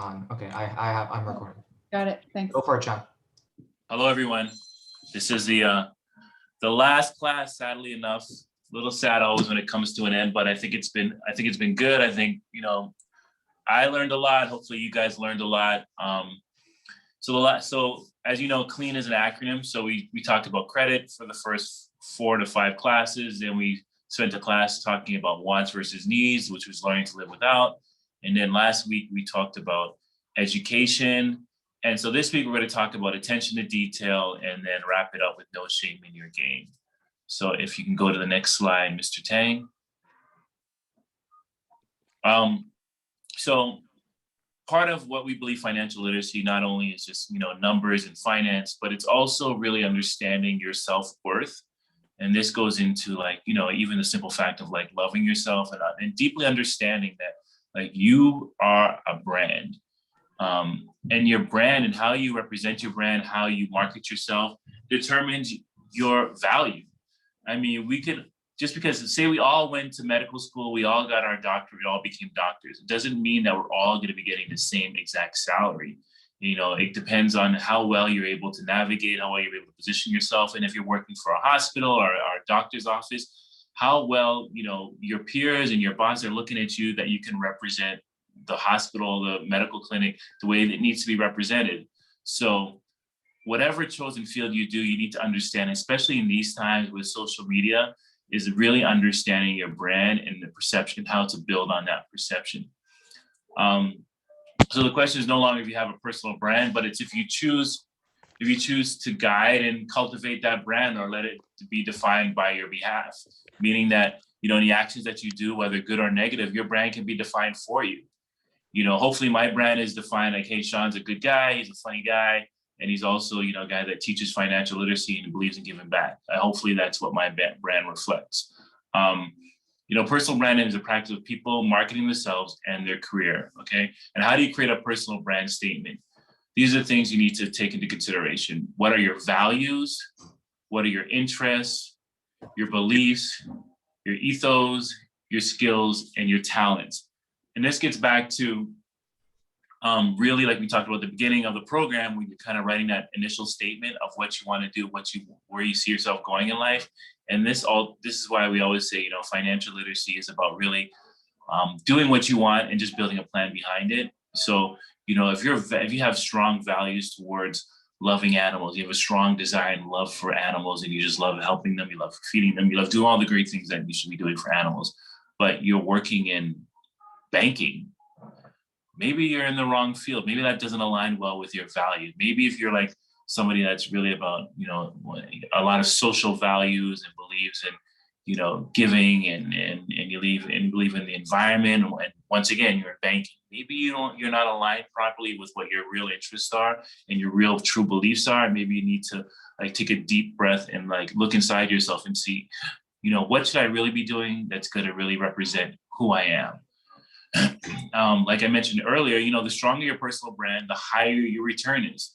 on. Okay, I'm recording. Got it. Thanks. Go for it, John. Hello, everyone. This is the last class. Sadly enough, a little sad always when it comes to an end, but I think it's been good. I think I learned a lot. Hopefully, you guys learned a lot. So as you know, CLEAN is an acronym. So we talked about credit for the first 4 to 5 classes. Then we spent a class talking about wants versus needs, which was learning to live without. And then last week we talked about education. And so this week we're going to talk about attention to detail and then wrap it up with no shame in your game. So if you can go to the next slide, Mr. Tang. So part of what we believe financial literacy not only is just, numbers and finance, but it's also really understanding your self-worth. And this goes into even the simple fact of loving yourself and deeply understanding that you are a brand. And your brand and how you represent your brand, how you market yourself determines your value. I mean, we could, just because say we all went to medical school, we all got our doctorate, we all became doctors. It doesn't mean that we're all going to be getting the same exact salary. It depends on how well you're able to navigate, how well you're able to position yourself. And if you're working for a hospital or a doctor's office, how well, your peers and your boss are looking at you that you can represent the hospital, the medical clinic, the way that it needs to be represented. So whatever chosen field you do, you need to understand, especially in these times with social media, is really understanding your brand and the perception, how to build on that perception. So the question is no longer if you have a personal brand, but it's if you choose to guide and cultivate that brand or let it be defined by your behalf, meaning that, the actions that you do, whether good or negative, your brand can be defined for you. Hopefully my brand is defined like, hey, Sean's a good guy, he's a funny guy, and he's also, a guy that teaches financial literacy and believes in giving back. Hopefully that's what my brand reflects. Personal branding is a practice of people marketing themselves and their career, okay? And how do you create a personal brand statement? These are things you need to take into consideration. What are your values? What are your interests, your beliefs, your ethos, your skills, and your talents? And this gets back to really, like we talked about at the beginning of the program, when you're kind of writing that initial statement of what you want to do, where you see yourself going in life. And this is why we always say, financial literacy is about really doing what you want and just building a plan behind it. So, if you have strong values towards loving animals, you have a strong desire and love for animals, and you just love helping them, you love feeding them, you love doing all the great things that you should be doing for animals, but you're working in banking, maybe you're in the wrong field. Maybe that doesn't align well with your value. Maybe if you're like somebody that's really about, a lot of social values and believes in, giving and you believe in the environment. And once again, you're in banking. Maybe you're not aligned properly with what your real interests are and your real true beliefs are. Maybe you need to take a deep breath and look inside yourself and see, what should I really be doing that's going to really represent who I am? Like I mentioned earlier, the stronger your personal brand, the higher your return is.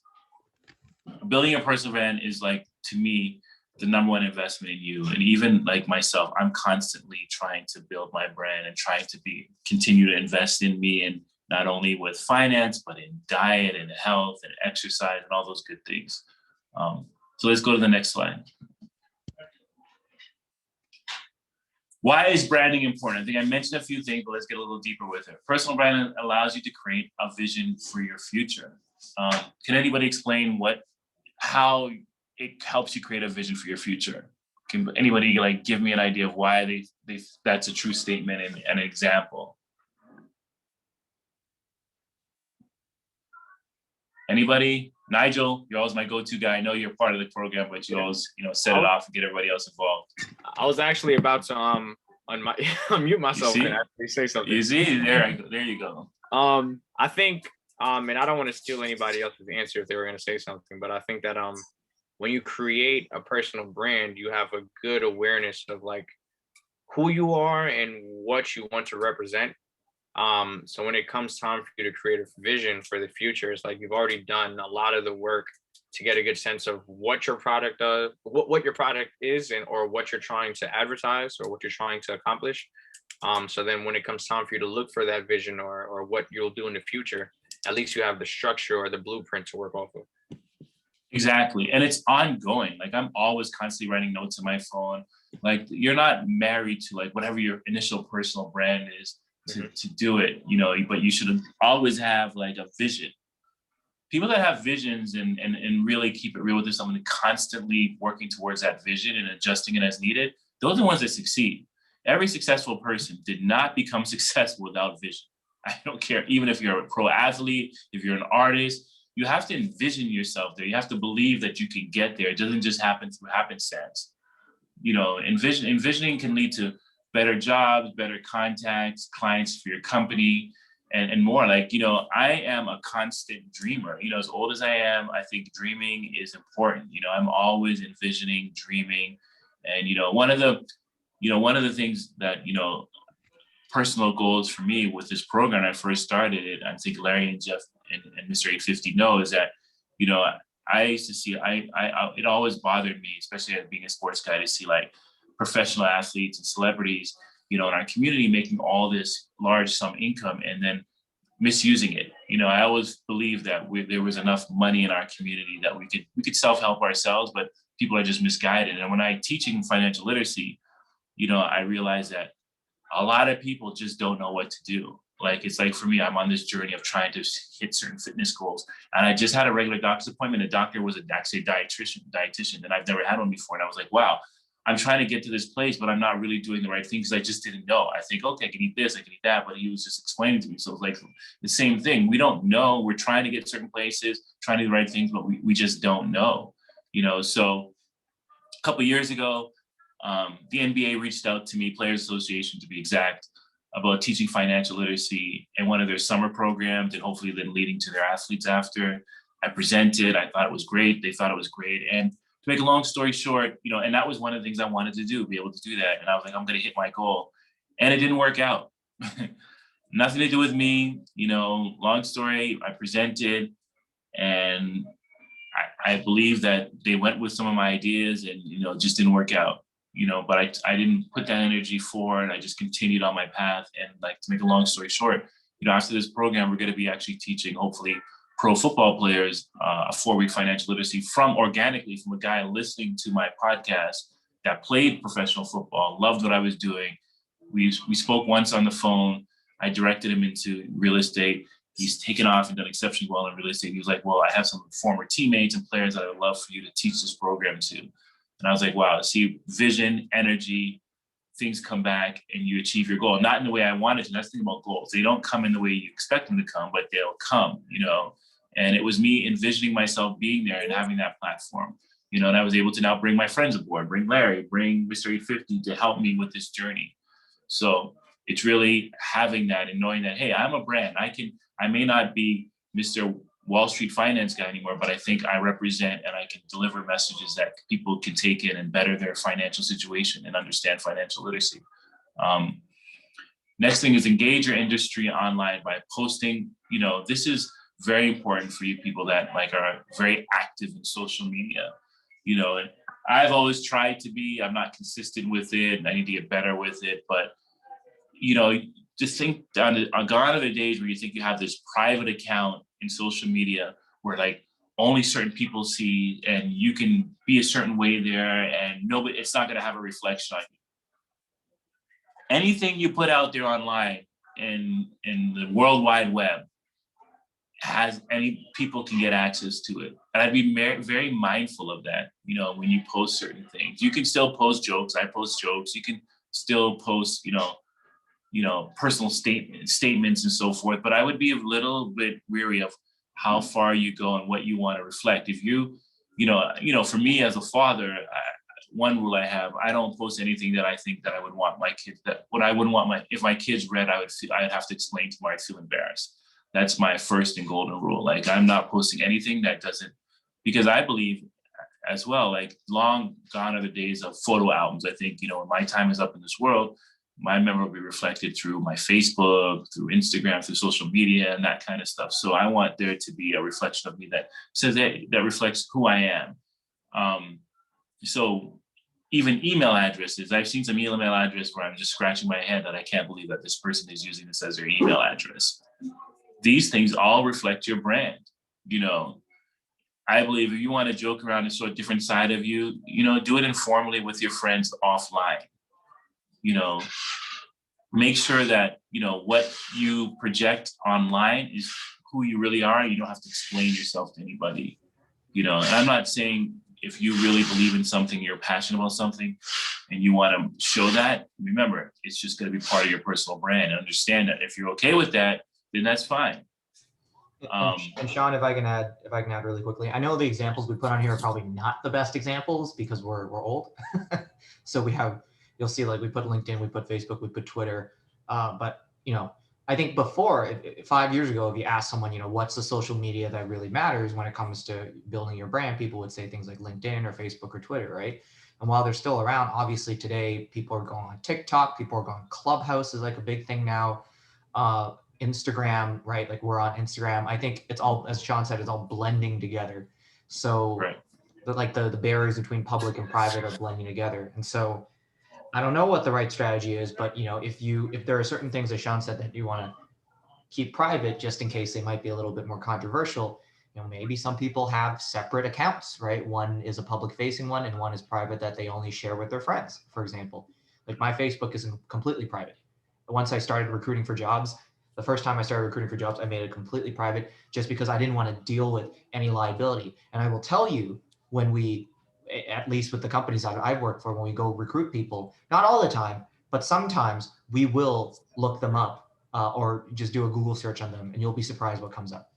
Building a personal brand is to me, the number one investment in you. And even like myself, I'm constantly trying to build my brand and trying to continue to invest in me, and not only with finance, but in diet and health and exercise and all those good things. So let's go to the next slide. Why is branding important? I think I mentioned a few things, but let's get a little deeper with it. Personal branding allows you to create a vision for your future. Can anybody explain how it helps you create a vision for your future? Can anybody give me an idea of why that's a true statement and an example? Anybody? Nigel, you're always my go-to guy. I know you're part of the program, but you always, set it off and get everybody else involved. I was actually about to unmute myself and actually say something. Easy. There you go. I think, and I don't want to steal anybody else's answer if they were going to say something, but I think that when you create a personal brand, you have a good awareness of who you are and what you want to represent. So when it comes time for you to create a vision for the future, it's you've already done a lot of the work to get a good sense of what your product does, what your product is, or what you're trying to advertise or what you're trying to accomplish. So then when it comes time for you to look for that vision or what you'll do in the future, at least you have the structure or the blueprint to work off of. Exactly. And it's ongoing. Like I'm always constantly writing notes on my phone. Like you're not married to like whatever your initial personal brand is to do it, you know, but you should always have like a vision. People that have visions and really keep it real with someone constantly working towards that vision and adjusting it as needed, those are the ones that succeed. Every successful person did not become successful without vision. I don't care, even if you're a pro athlete, if you're an artist, you have to envision yourself there. You have to believe that you can get there. It doesn't just happen through happenstance. You know, envisioning can lead to better jobs, better contacts, clients for your company, and more. Like, you know, I am a constant dreamer. You know, as old as I am, I think dreaming is important. You know, I'm always envisioning, dreaming. And, you know, one of the things that, you know, personal goals for me with this program, I first started it, I think Larry and Jeff and Mr. 850 know, is that, you know, I used to see, it always bothered me, especially as being a sports guy, to see like professional athletes and celebrities, you know, in our community making all this large sum income and then misusing it. You know, I always believed that there was enough money in our community that we could self-help ourselves, but people are just misguided. And when I teaching financial literacy, you know, I realized that a lot of people just don't know what to do. Like, it's like for me, I'm on this journey of trying to hit certain fitness goals. And I just had a regular doctor's appointment. The doctor was actually a dietitian, and I've never had one before. And I was like, wow, I'm trying to get to this place, but I'm not really doing the right thing because I just didn't know. I think, okay, I can eat this, I can eat that, but he was just explaining to me. So it was like the same thing. We don't know. We're trying to get certain places, trying to do the right things, but we just don't know, you know? So a couple of years ago, the NBA reached out to me, Players Association to be exact, about teaching financial literacy in one of their summer programs and hopefully then leading to their athletes after. I presented, I thought it was great. They thought it was great. And to make a long story short, you know, and that was one of the things I wanted to do, be able to do that. And I was like, I'm going to hit my goal. And it didn't work out. Nothing to do with me, you know, long story, I presented and I believe that they went with some of my ideas and, you know, it just didn't work out. You know, but I didn't put that energy forward. I just continued on my path. And like, to make a long story short, you know, after this program, we're going to be actually teaching, hopefully, pro football players a 4-week financial literacy organically from a guy listening to my podcast that played professional football, loved what I was doing. We spoke once on the phone. I directed him into real estate. He's taken off and done exceptionally well in real estate. He was like, well, I have some former teammates and players that I would love for you to teach this program to. And I was like, wow, see, vision, energy, things come back and you achieve your goal. Not in the way I wanted to. That's the thing about goals. They don't come in the way you expect them to come, but they'll come, you know. And it was me envisioning myself being there and having that platform, you know, and I was able to now bring my friends aboard, bring Larry, bring Mr. 850 to help me with this journey. So it's really having that and knowing that, hey, I'm a brand. I may not be Mr. Wall Street finance guy anymore, but I think I represent and I can deliver messages that people can take in and better their financial situation and understand financial literacy. Next thing is engage your industry online by posting. You know, this is very important for you people that like are very active in social media. You know, and I've always tried to be. I'm not consistent with it, and I need to get better with it. But you know, just think gone are the days where you think you have this private account in social media where like only certain people see and you can be a certain way there and nobody, it's not going to have a reflection on you. Anything you put out there online in the World Wide Web any people can get access to it. And I'd be very mindful of that, you know, when you post certain things. You can still post jokes. I post jokes. You can still post, you know, personal statements and so forth. But I would be a little bit weary of how far you go and what you want to reflect. If you know, for me as a father, one rule I have, I don't post anything that I think that I would want my kids, if my kids read, I'd have to explain to them, I'd feel embarrassed. That's my first and golden rule. Like, I'm not posting anything that doesn't, because I believe as well, like long gone are the days of photo albums. I think, you know, when my time is up in this world, my memory will be reflected through my Facebook, through Instagram, through social media and that kind of stuff. So I want there to be a reflection of me that says that reflects who I am. So even email addresses, I've seen some email address where I'm just scratching my head that I can't believe that this person is using this as their email address. these things all reflect your brand. You know, I believe if you want to joke around and show a different side of you, you know, do it informally with your friends offline. You know, make sure that, you know, what you project online is who you really are. You don't have to explain yourself to anybody, you know. And I'm not saying if you really believe in something, you're passionate about something, and you want to show that, remember, it's just going to be part of your personal brand. And understand that if you're okay with that, then that's fine. And Sean, if I can add really quickly, I know the examples we put on here are probably not the best examples because we're old. So you'll see, like, we put LinkedIn, we put Facebook, we put Twitter. But, you know, I think before 5 years ago, if you ask someone, you know, what's the social media that really matters when it comes to building your brand, people would say things like LinkedIn or Facebook or Twitter, right? And while they're still around, obviously today people are going on TikTok, people are going Clubhouse is like a big thing now. Instagram, right? Like, we're on Instagram. I think it's all, as Sean said, it's all blending together. So Right. the barriers between public and private are blending together. And so I don't know what the right strategy is, but, you know, if there are certain things, as Sean said, that you want to keep private just in case they might be a little bit more controversial, you know, maybe some people have separate accounts, right? One is a public facing one and one is private that they only share with their friends, for example. Like, my Facebook isn't completely private. Once I started recruiting for jobs, the first time I started recruiting for jobs, I made it completely private just because I didn't want to deal with any liability. And I will tell you, when we, at least with the companies that I've worked for, when we go recruit people, not all the time, but sometimes we will look them up or just do a Google search on them, and you'll be surprised what comes up.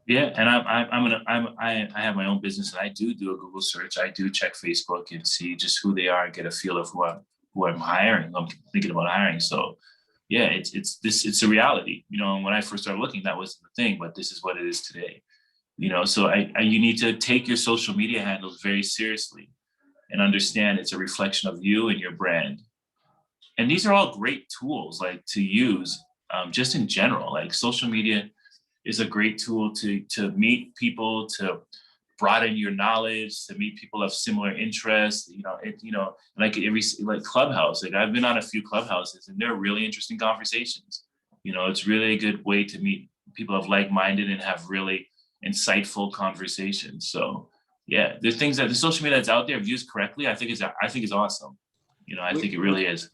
Yeah, and I have my own business, and I do a Google search. I do check Facebook and see just who they are, and get a feel of who I'm hiring. I'm thinking about hiring. So yeah, it's a reality. You know, when I first started looking, that wasn't the thing, but this is what it is today. You know, so you need to take your social media handles very seriously and understand it's a reflection of you and your brand. And these are all great tools, like, to use just in general. Like, social media is a great tool to meet people, to broaden your knowledge, to meet people of similar interests. You know, like Clubhouse. Like, I've been on a few Clubhouses, and they're really interesting conversations. You know, it's really a good way to meet people of like-minded and have really insightful conversations. So yeah, there's things that the social media that's out there, if used correctly, I think is awesome. You know, I think it really is.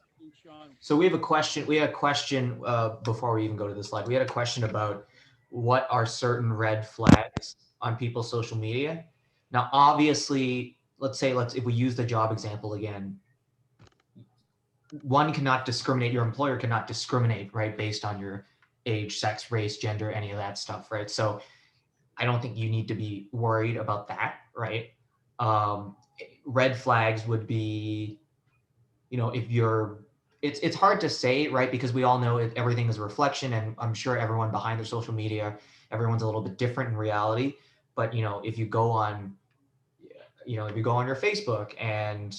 So we had a question before we even go to the slide. We had a question about what are certain red flags on people's social media. Now, obviously, if we use the job example again, your employer cannot discriminate, right, based on your age, sex, race, gender, any of that stuff, right? So I don't think you need to be worried about that, right? Red flags would be, you know, if you're, it's hard to say, right? Because we all know everything is a reflection, and I'm sure everyone behind their social media, everyone's a little bit different in reality. But, you know, if you go on your Facebook and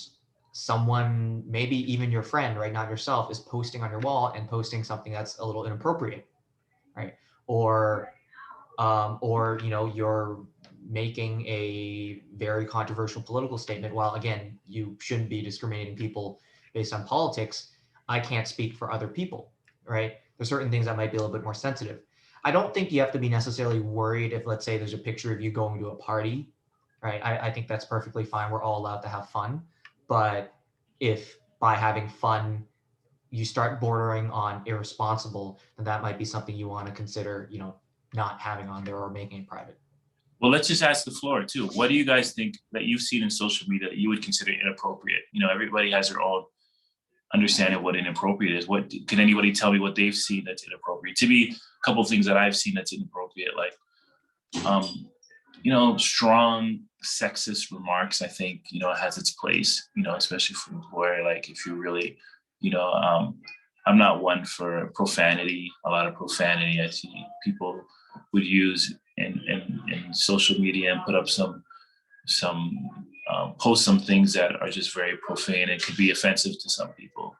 someone, maybe even your friend, right, not yourself, is posting on your wall and posting something that's a little inappropriate, right? Or you know, you're making a very controversial political statement. While, again, you shouldn't be discriminating people based on politics, I can't speak for other people, right? There's certain things that might be a little bit more sensitive. I don't think you have to be necessarily worried if, let's say, there's a picture of you going to a party, right? I think that's perfectly fine. We're all allowed to have fun. But if by having fun you start bordering on irresponsible, then that might be something you want to consider, you know, not having on there or making it private. Well, let's just ask the floor too. What do you guys think that you've seen in social media that you would consider inappropriate? You know, everybody has their own understanding of what inappropriate is. What can anybody tell me what they've seen that's inappropriate? To me, a couple of things that I've seen that's inappropriate, like, you know, strong sexist remarks. I think, you know, it has its place, you know, especially from where, like, if you really, you know, I'm not one for profanity. A lot of profanity I see people would use in social media and put up post some things that are just very profane and could be offensive to some people.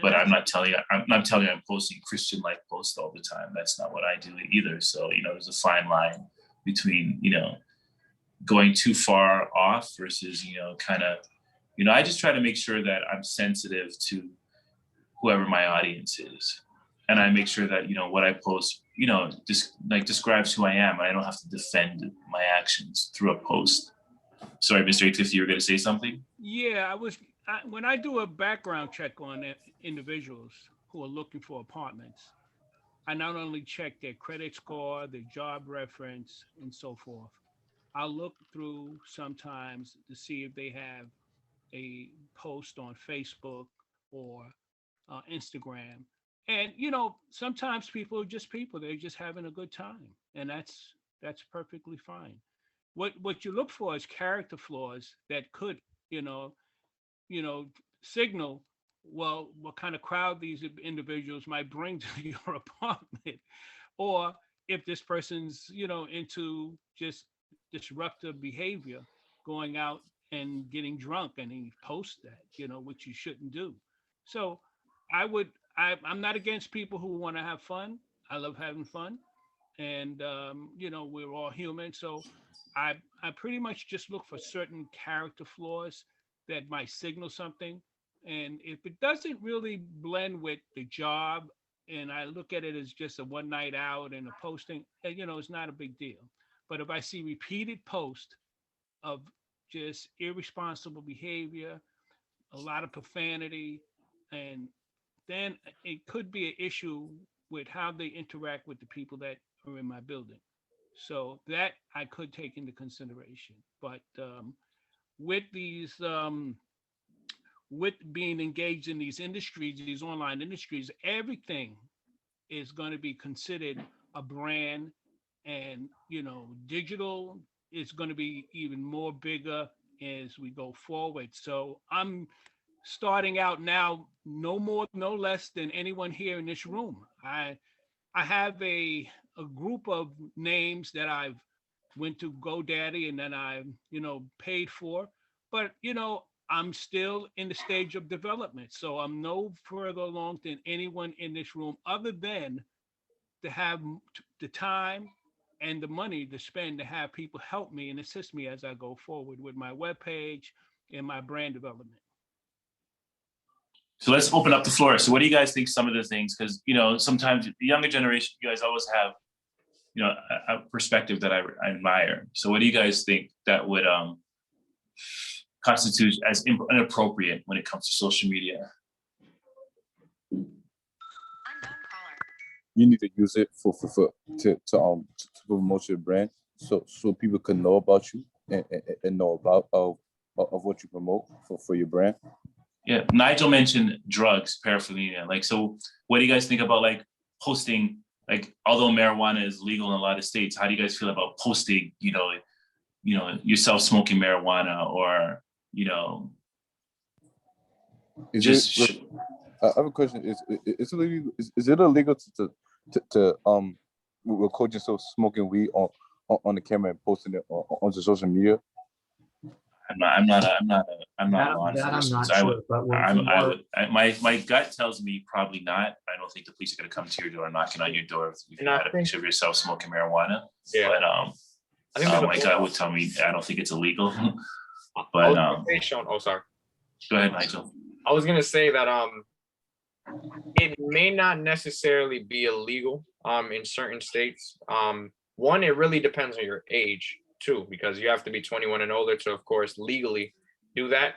But I'm not telling you I'm posting Christian-like posts all the time. That's not what I do either. So, you know, there's a fine line between, you know, going too far off versus, you know, kind of, you know, I just try to make sure that I'm sensitive to whoever my audience is. and I make sure that, you know, what I post, you know, just like describes who I am. I don't have to defend my actions through a post. Sorry, Mr. 850, you were going to say something? Yeah, when I do a background check on individuals who are looking for apartments, I not only check their credit score, their job reference, and so forth. I'll look through sometimes to see if they have a post on Facebook or Instagram. And sometimes people are just people; they're just having a good time, and that's perfectly fine. What you look for is character flaws that could, you know, you know, signal well what kind of crowd these individuals might bring to your apartment, or if this person's into just disruptive behavior, going out and getting drunk, and he posts that, which you shouldn't do. So I'm not against people who want to have fun. I love having fun, and we're all human. So I pretty much just look for certain character flaws that might signal something, and if it doesn't really blend with the job, and I look at it as just a one night out and a posting, it's not a big deal. But if I see repeated posts of just irresponsible behavior, a lot of profanity, and then it could be an issue with how they interact with the people that are in my building. So that I could take into consideration. But with these, with being engaged in these industries, these online industries, everything is going to be considered a brand, and digital is going to be even more bigger as we go forward. So I'm starting out now, no more, no less than anyone here in this room. I have a group of names that I've went to GoDaddy and then I paid for, but I'm still in the stage of development, so I'm no further along than anyone in this room, other than to have the time and the money to spend to have people help me and assist me as I go forward with my webpage and my brand development. So let's open up the floor. So what do you guys think some of the things, because, sometimes the younger generation, you guys always have, a perspective that I admire. So what do you guys think that would constitute as inappropriate when it comes to social media? You need to use it to promote your brand, so people can know about you and know about of what you promote for your brand. Yeah, Nigel mentioned drugs, paraphernalia. Like, so what do you guys think about like posting, like, although marijuana is legal in a lot of states, how do you guys feel about posting, yourself smoking marijuana, or, I have a question. Is it illegal to record yourself smoking weed on the camera and posting it onto social media? I'm not That law I'm enforcement. not So sure, but my gut tells me probably not. I don't think the police are going to come to your door knocking on your door if you had a picture of yourself smoking marijuana. Yeah. But I think my gut would tell me I don't think it's illegal. But But oh, sorry. Go ahead, Nigel. I was gonna say that it may not necessarily be illegal in certain states. One, it really depends on your age too, because you have to be 21 and older to, of course, legally do that.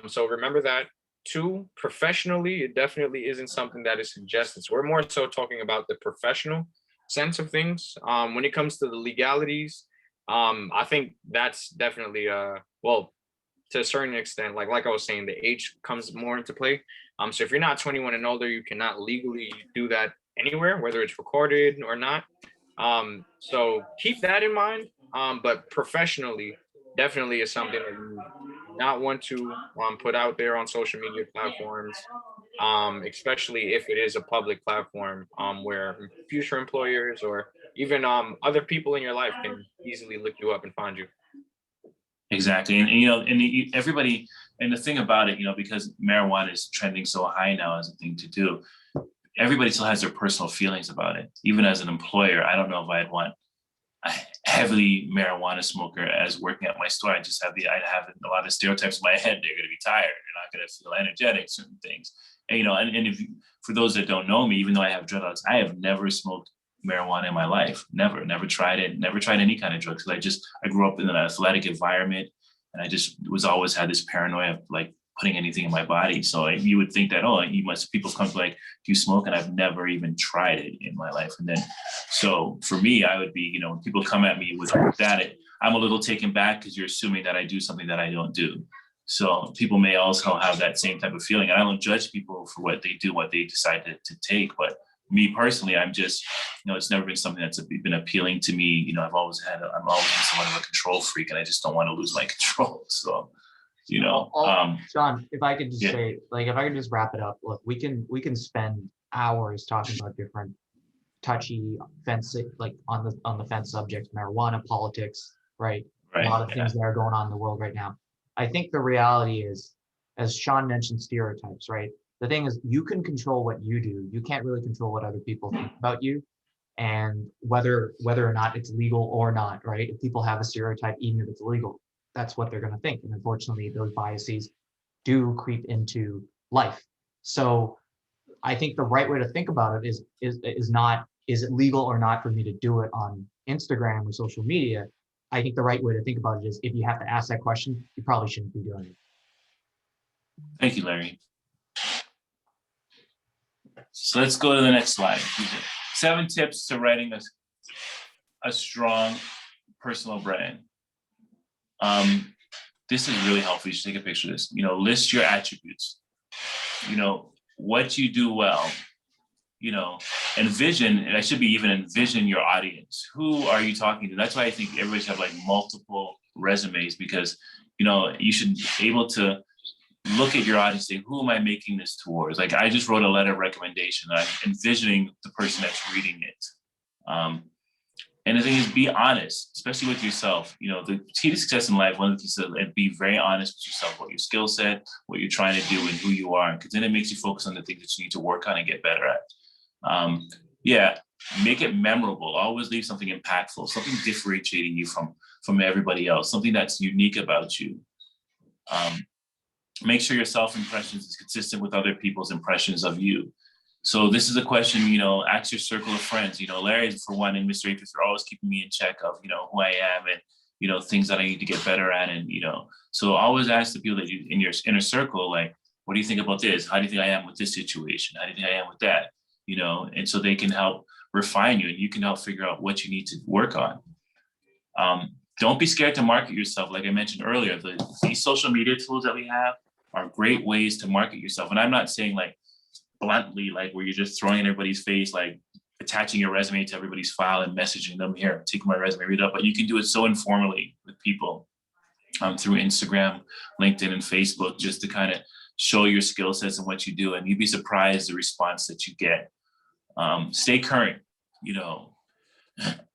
So remember that. Two, professionally, it definitely isn't something that is suggested. So we're more so talking about the professional sense of things. When it comes to the legalities, I think that's definitely well, to a certain extent, like I was saying, the age comes more into play. So if you're not 21 and older, you cannot legally do that anywhere, whether it's recorded or not. So keep that in mind. But professionally, definitely is something that you not want to put out there on social media platforms, especially if it is a public platform where future employers or even other people in your life can easily look you up and find you. Exactly. And everybody, and the thing about it, because marijuana is trending so high now as a thing to do, everybody still has their personal feelings about it. Even as an employer, I don't know if I'd want a heavily marijuana smoker as working at my store. I'd have a lot of stereotypes in my head. They're going to be tired. They're not going to feel energetic, certain things. And, you know, and if for those that don't know me, even though I have dreadlocks, I have never smoked marijuana in my life. Never tried it. Never tried any kind of drugs. I grew up in an athletic environment, and I just was always had this paranoia of like putting anything in my body. So you would think that, oh, people come to like, do you smoke? And I've never even tried it in my life. And then, so for me, I would be, you know, when people come at me with that, I'm a little taken back because you're assuming that I do something that I don't do. So people may also have that same type of feeling. And I don't judge people for what they do, what they decide to take. But me personally, I'm just, you know, it's never been something that's been appealing to me. You know, I'm always been somewhat of a control freak, and I just don't want to lose my control. So, you know, Sean, if I could just yeah. say, like, if I could just wrap it up, look, we can spend hours talking about different touchy, fence, like on the fence subjects, marijuana, politics, right? Right, A lot of things that are going on in the world right now. I think the reality is, as Sean mentioned, stereotypes, right? The thing is, you can control what you do. You can't really control what other people think about you, and whether or not it's legal or not, right? If people have a stereotype, even if it's illegal, that's what they're going to think. And unfortunately, those biases do creep into life. So I think the right way to think about it is not, is it legal or not for me to do it on Instagram or social media? I think the right way to think about it is, if you have to ask that question, you probably shouldn't be doing it. Thank you, Larry. So let's go to the next slide. 7 tips to writing a strong personal brand. This is really helpful. You should take a picture of this. You know, list your attributes. You know, what you do well. You know, envision, and I should be even envision your audience. Who are you talking to? That's why I think everybody should have like multiple resumes, because, you know, you should be able to look at your audience and say, who am I making this towards? Like, I just wrote a letter of recommendation. I'm envisioning the person that's reading it. And the thing is, be honest, especially with yourself. You know, the key to success in life, one of the keys is be very honest with yourself, what your skill set, what you're trying to do, and who you are, because then it makes you focus on the things that you need to work on and get better at. Yeah, make it memorable. Always leave something impactful, something differentiating you from everybody else, something that's unique about you. Make sure your self-impressions is consistent with other people's impressions of you. So this is a question, you know, ask your circle of friends. You know, Larry, for one, and Mr. Apis are always keeping me in check of, you know, who I am and, you know, things that I need to get better at. And, you know, so always ask the people that you in your inner circle, like, what do you think about this? How do you think I am with this situation? How do you think I am with that? You know, and so they can help refine you, and you can help figure out what you need to work on. Don't be scared to market yourself. Like I mentioned earlier, these social media tools that we have are great ways to market yourself. And I'm not saying like bluntly, like where you're just throwing in everybody's face, like attaching your resume to everybody's file and messaging them, here, take my resume, read it up. But you can do it so informally with people through Instagram, LinkedIn, and Facebook, just to kind of show your skill sets and what you do. And you'd be surprised the response that you get. Stay current, you know,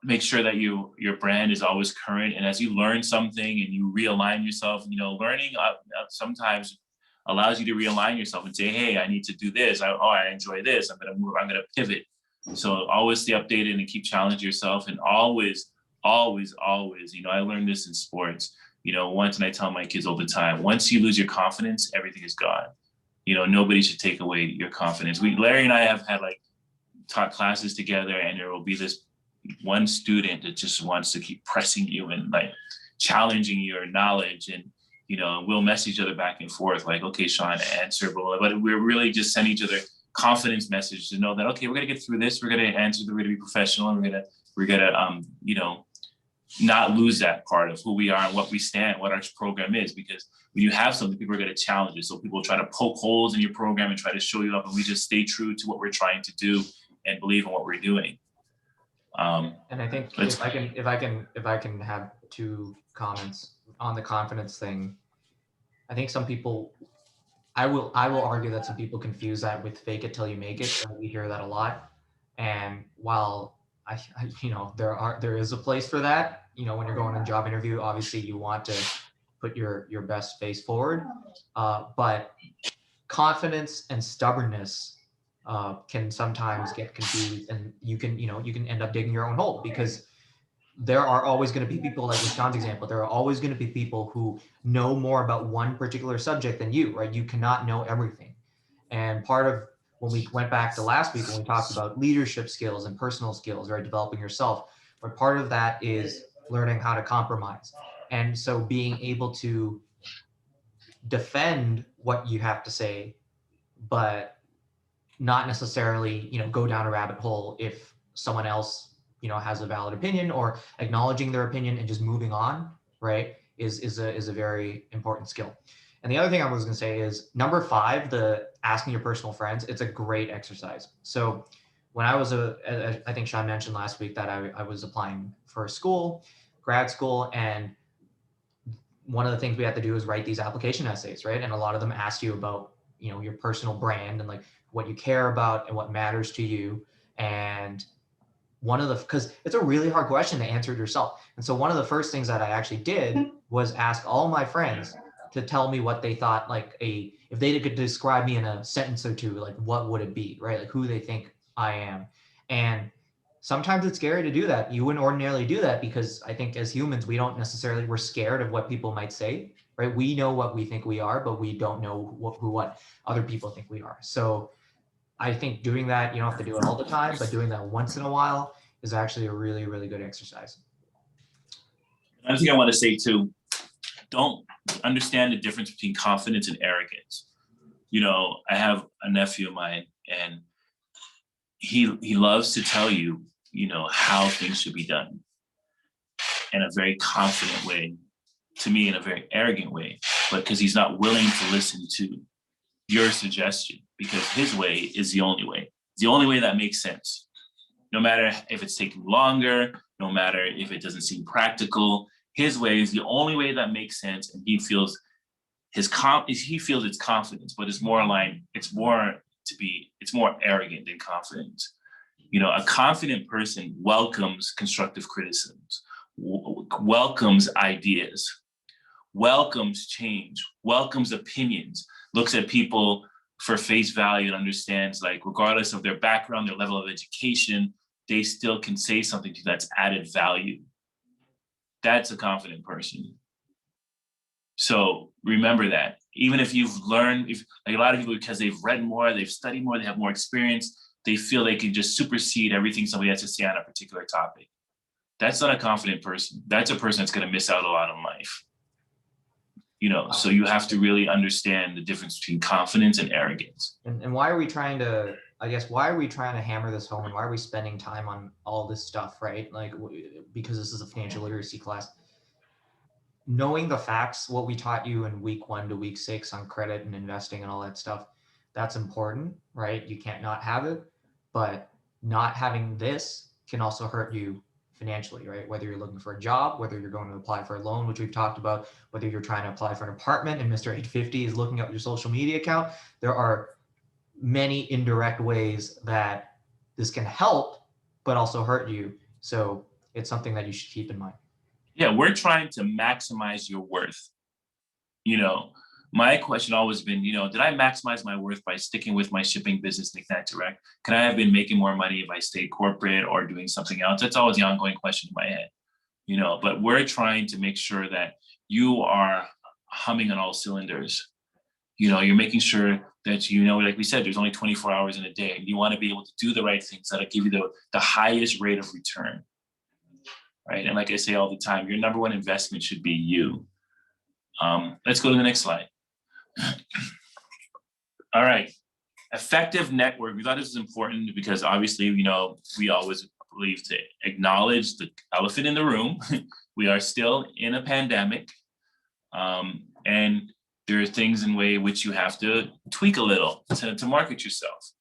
make sure that your brand is always current. And as you learn something and you realign yourself, you know, learning sometimes allows you to realign yourself and say, hey, I need to do this. I enjoy this. I'm going to pivot. So always stay updated and keep challenging yourself. And always, you know, I learned this in sports, you know, once, and I tell my kids all the time, once you lose your confidence, everything is gone. You know, nobody should take away your confidence. Larry and I have had like taught classes together, and there will be this one student that just wants to keep pressing you and like challenging your knowledge, and you know, we'll message each other back and forth like, okay, Sean, answer, but we're really just sending each other confidence message to know that, okay, we're gonna get through this, we're gonna answer, we're gonna be professional, and we're gonna you know, not lose that part of who we are and what we stand, what our program is, because when you have something, people are going to challenge it. So people try to poke holes in your program and try to show you up, and we just stay true to what we're trying to do and believe in what we're doing. And I think if I can have 2 comments on the confidence thing. I think some people, I will argue that some people confuse that with fake it till you make it. We hear that a lot. And while I you know, there is a place for that. You know, when you're going on a job interview, obviously you want to put your best face forward. But confidence and stubbornness can sometimes get confused, and you can end up digging your own hole, because there are always going to be people, like with John's example, there are always going to be people who know more about one particular subject than you, right? You cannot know everything. And part of when we went back to last week when we talked about leadership skills and personal skills, right, developing yourself, but part of that is learning how to compromise. And so being able to defend what you have to say, but not necessarily, go down a rabbit hole if someone else, has a valid opinion, or acknowledging their opinion and just moving on, right, is a very important skill. And the other thing I was going to say is number 5, the asking your personal friends. It's a great exercise. So when I was I think Sean mentioned last week that I was applying for a school, grad school, and one of the things we have to do is write these application essays, right? And a lot of them ask you about, your personal brand and like what you care about and what matters to you. And because it's a really hard question to answer it yourself. And so one of the first things that I actually did was ask all my friends to tell me what they thought, like if they could describe me in a sentence or two, like what would it be, right? Like who they think I am. And sometimes it's scary to do that. You wouldn't ordinarily do that because I think as humans, we're scared of what people might say, right? We know what we think we are, but we don't know what other people think we are. So I think doing that, you don't have to do it all the time, but doing that once in a while is actually a really, really good exercise. Another thing I want to say too, don't understand the difference between confidence and arrogance. I have a nephew of mine, and he loves to tell you, how things should be done in a very confident way, to me in a very arrogant way, but because he's not willing to listen to your suggestion, because his way is the only way. It's the only way that makes sense. No matter if it's taking longer, no matter if it doesn't seem practical, his way is the only way that makes sense, and he feels it's confidence, but it's more arrogant than confidence. A confident person welcomes constructive criticisms, welcomes ideas, welcomes change, welcomes opinions, looks at people for face value and understands, like, regardless of their background, their level of education, they still can say something to you that's added value. That's a confident person. So remember that. Even if you've learned, like a lot of people, because they've read more, they've studied more, they have more experience, they feel they can just supersede everything somebody has to say on a particular topic. That's not a confident person. That's a person that's going to miss out a lot in life. So you have to really understand the difference between confidence and arrogance. And why are we trying to hammer this home, and why are we spending time on all this stuff, right? Like, because this is a financial literacy class. Knowing the facts, what we taught you in week 1 to week 6 on credit and investing and all that stuff, that's important, right? You can't not have it, but not having this can also hurt you financially, right? Whether you're looking for a job, whether you're going to apply for a loan, which we've talked about, whether you're trying to apply for an apartment and Mr. 850 is looking up your social media account, there are many indirect ways that this can help, but also hurt you. So it's something that you should keep in mind. Yeah, we're trying to maximize your worth. My question always been, did I maximize my worth by sticking with my shipping business, Ignite Direct? Could I have been making more money if I stayed corporate or doing something else? That's always the ongoing question in my head, but we're trying to make sure that you are humming on all cylinders. You're making sure that, like we said, there's only 24 hours in a day, and you want to be able to do the right things that'll give you the highest rate of return. Right. And like I say all the time, your number one investment should be you. Let's go to the next slide. All right. Effective network. We thought this was important because obviously, we always believe to acknowledge the elephant in the room. We are still in a pandemic. And there are things in way which you have to tweak a little to market yourself.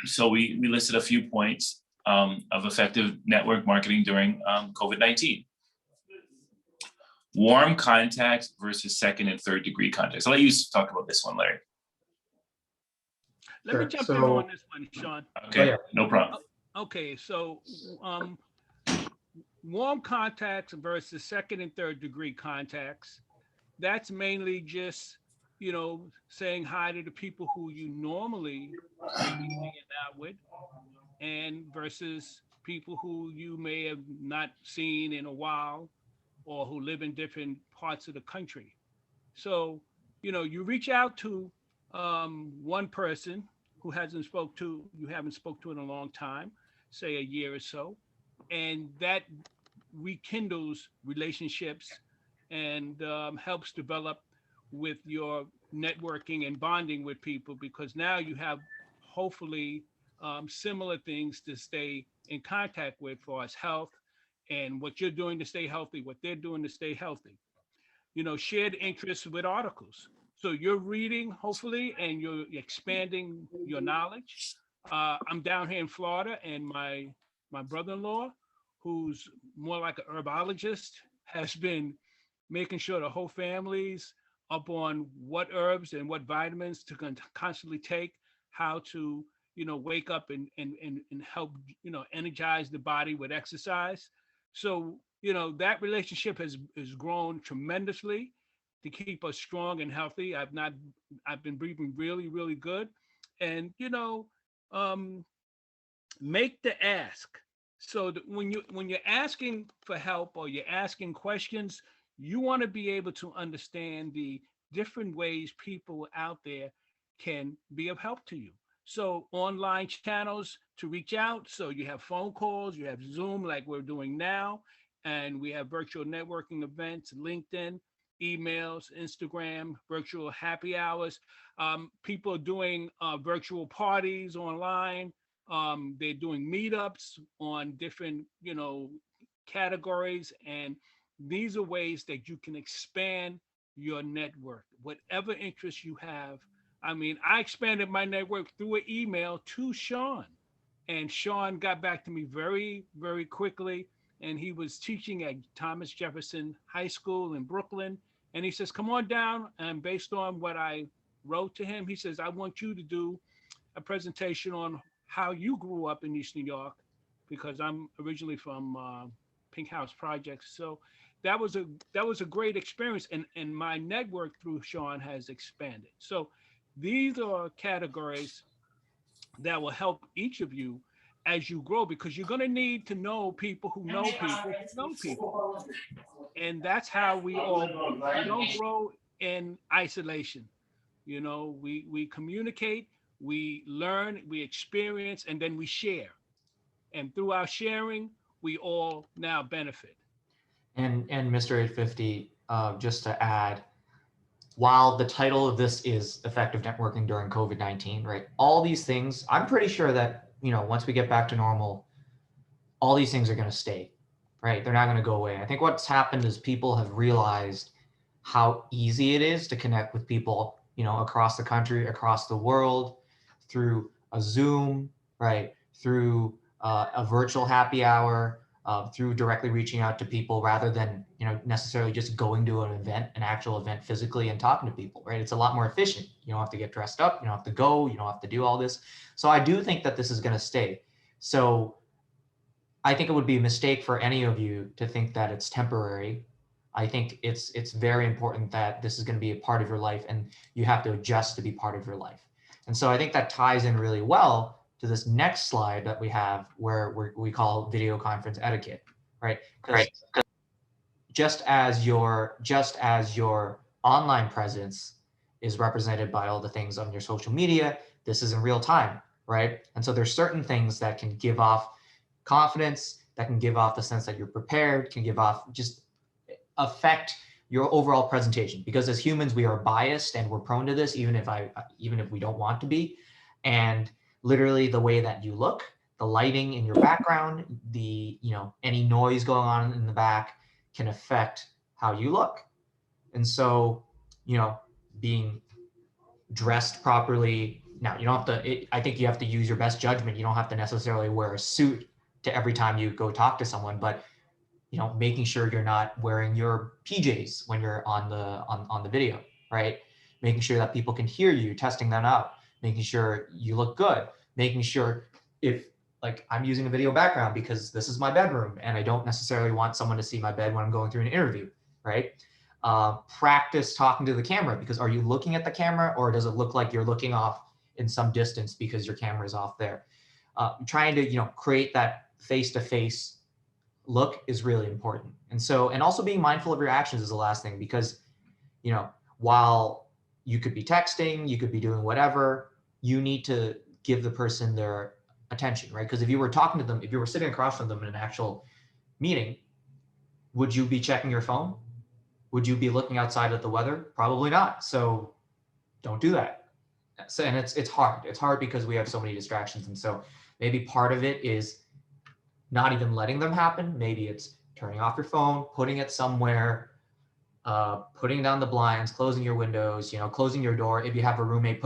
So we listed a few points of effective network marketing during COVID-19. Warm contacts versus second and third degree contacts. I'll let you talk about this one, Larry. Let me jump in on this one, Sean. Okay, no problem. Okay, so warm contacts versus second and third degree contacts. That's mainly just, saying hi to the people who you normally be hanging out with, and versus people who you may have not seen in a while or who live in different parts of the country. So, you reach out to one person who you haven't spoke to in a long time, say a year or so, and that rekindles relationships and helps develop with your networking and bonding with people, because now you have hopefully similar things to stay in contact with, for as health and what you're doing to stay healthy, what they're doing to stay healthy. Shared interests with articles. So you're reading, hopefully, and you're expanding your knowledge. I'm down here in Florida, and my brother-in-law, who's more like a herbologist, has been making sure the whole family's up on what herbs and what vitamins to constantly take, how to wake up and help energize the body with exercise. So that relationship has grown tremendously to keep us strong and healthy. I've been breathing really, really good. And um make the ask, so that when you're asking for help or you're asking questions, you want to be able to understand the different ways people out there can be of help to you. So online channels to reach out, so you have phone calls, you have Zoom like we're doing now, and we have virtual networking events, LinkedIn, emails, Instagram, virtual happy hours. People are doing virtual parties online. They're doing meetups on different, categories, and these are ways that you can expand your network, whatever interests you have. I mean, I expanded my network through an email to Sean, and Sean got back to me very, very quickly. And he was teaching at Thomas Jefferson High School in Brooklyn. And he says, "Come on down." And based on what I wrote to him, he says, "I want you to do a presentation on how you grew up in East New York, because I'm originally from Pink House Projects." So that was a great experience, and my network through Sean has expanded. So these are categories that will help each of you as you grow, because you're going to need to know people who know people, and that's how we all grow. We don't grow in isolation. We communicate, we learn, we experience, and then we share. And through our sharing, we all now benefit. And Mr. 850, just to add, while the title of this is effective networking during COVID-19, right? All these things, I'm pretty sure that, once we get back to normal, all these things are going to stay, right? They're not going to go away. I think what's happened is people have realized how easy it is to connect with people, across the country, across the world, through a Zoom, right? Through a virtual happy hour, through directly reaching out to people rather than, necessarily just going to an actual event physically and talking to people, right? It's a lot more efficient. You don't have to get dressed up. You don't have to go. You don't have to do all this. So I do think that this is going to stay. So I think it would be a mistake for any of you to think that it's temporary. I think it's very important that this is going to be a part of your life, and you have to adjust to be part of your life. And so I think that ties in really well to this next slide that we have, where we call video conference etiquette, right? Because just as your online presence is represented by all the things on your social media, this is in real time, right? And so there's certain things that can give off confidence, that can give off the sense that you're prepared, can give off, just affect your overall presentation, because as humans we are biased and we're prone to this, even if we don't want to be. And literally the way that you look, the lighting in your background, the any noise going on in the back can affect how you look. And so being dressed properly, now you don't have to, I think you have to use your best judgment. You don't have to necessarily wear a suit to every time you go talk to someone, but making sure you're not wearing your PJs when you're on the video, right? Making sure that people can hear you, testing that out, making sure you look good, making sure, if like I'm using a video background because this is my bedroom and I don't necessarily want someone to see my bed when I'm going through an interview, right? Practice talking to the camera, because are you looking at the camera, or does it look like you're looking off in some distance because your camera is off there? Trying to create that face-to-face look is really important. And also being mindful of your actions is the last thing, because while you could be texting, you could be doing whatever. You need to give the person their attention, right? Because if you were talking to them, if you were sitting across from them in an actual meeting, would you be checking your phone? Would you be looking outside at the weather? Probably not. So don't do that. So, and it's hard. It's hard because we have so many distractions. And so maybe part of it is not even letting them happen. Maybe it's turning off your phone, putting it somewhere, putting down the blinds, closing your windows, closing your door. If you have a roommate,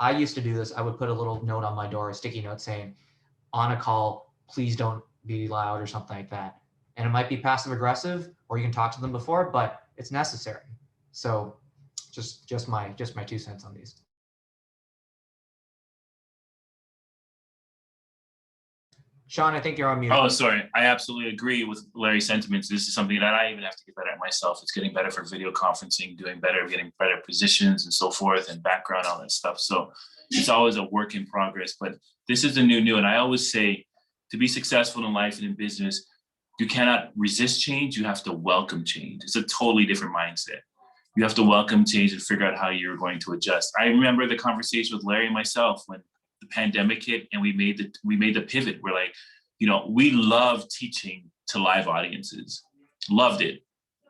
I used to do this. I would put a little note on my door, a sticky note saying, on a call, please don't be loud or something like that. And it might be passive aggressive, or you can talk to them before, but it's necessary. So just my 2 cents on these. Sean, I think you're on mute. Oh, sorry. I absolutely agree with Larry's sentiments. This is something that I even have to get better at myself. It's getting better for video conferencing, doing better, getting better positions and so forth, and background, all that stuff. So it's always a work in progress, but this is the new. And I always say, to be successful in life and in business, you cannot resist change. You have to welcome change. It's a totally different mindset. You have to welcome change and figure out how you're going to adjust. I remember the conversation with Larry and myself when the pandemic hit and we made the pivot. We're like, we love teaching to live audiences. Loved it.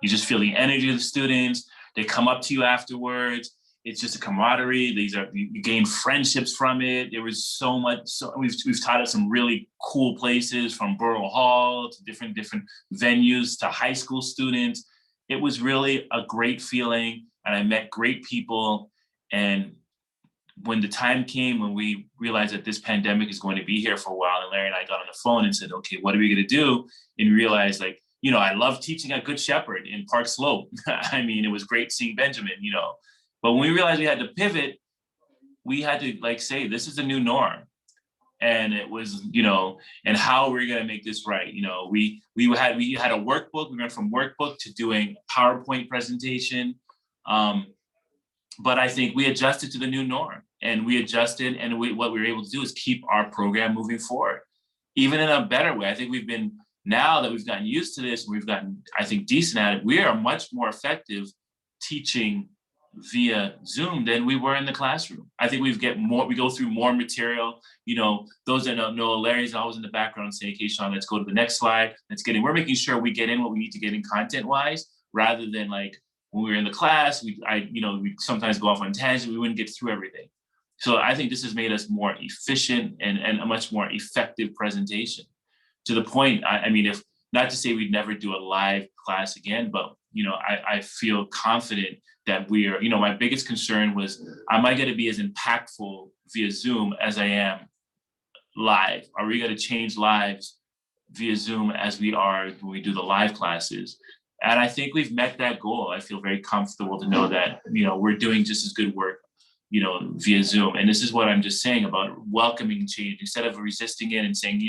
You just feel the energy of the students. They come up to you afterwards. It's just a camaraderie. You gain friendships from it. There was so much. So we've taught at some really cool places, from Borough Hall to different venues to high school students. It was really a great feeling, and I met great people. And when the time came when we realized that this pandemic is going to be here for a while, and Larry and I got on the phone and said, okay, what are we going to do? And realized, I love teaching at Good Shepherd in Park Slope. I mean, it was great seeing Benjamin, But when we realized we had to pivot, we had to say, this is the new norm. And it was, and how we're going to make this right. We had a workbook. We went from workbook to doing PowerPoint presentation. But I think we adjusted to the new norm, and we adjusted, and what we were able to do is keep our program moving forward, even in a better way. I think now that we've gotten used to this, we've gotten, I think, decent at it. We are much more effective teaching via Zoom than we were in the classroom. I think we go through more material. Those that don't know, Larry's always in the background saying, okay, Sean, let's go to the next slide. We're making sure we get in what we need to get in content wise, rather than when we were in the class, we sometimes go off on tangent. We wouldn't get through everything. So I think this has made us more efficient and a much more effective presentation, to the point. I mean, if not to say we'd never do a live class again, but I feel confident that we are. My biggest concern was, am I going to be as impactful via Zoom as I am live? Are we going to change lives via Zoom as we are when we do the live classes? And I think we've met that goal. I feel very comfortable to know that, we're doing just as good work, via Zoom. And this is what I'm just saying about welcoming change, instead of resisting it and saying,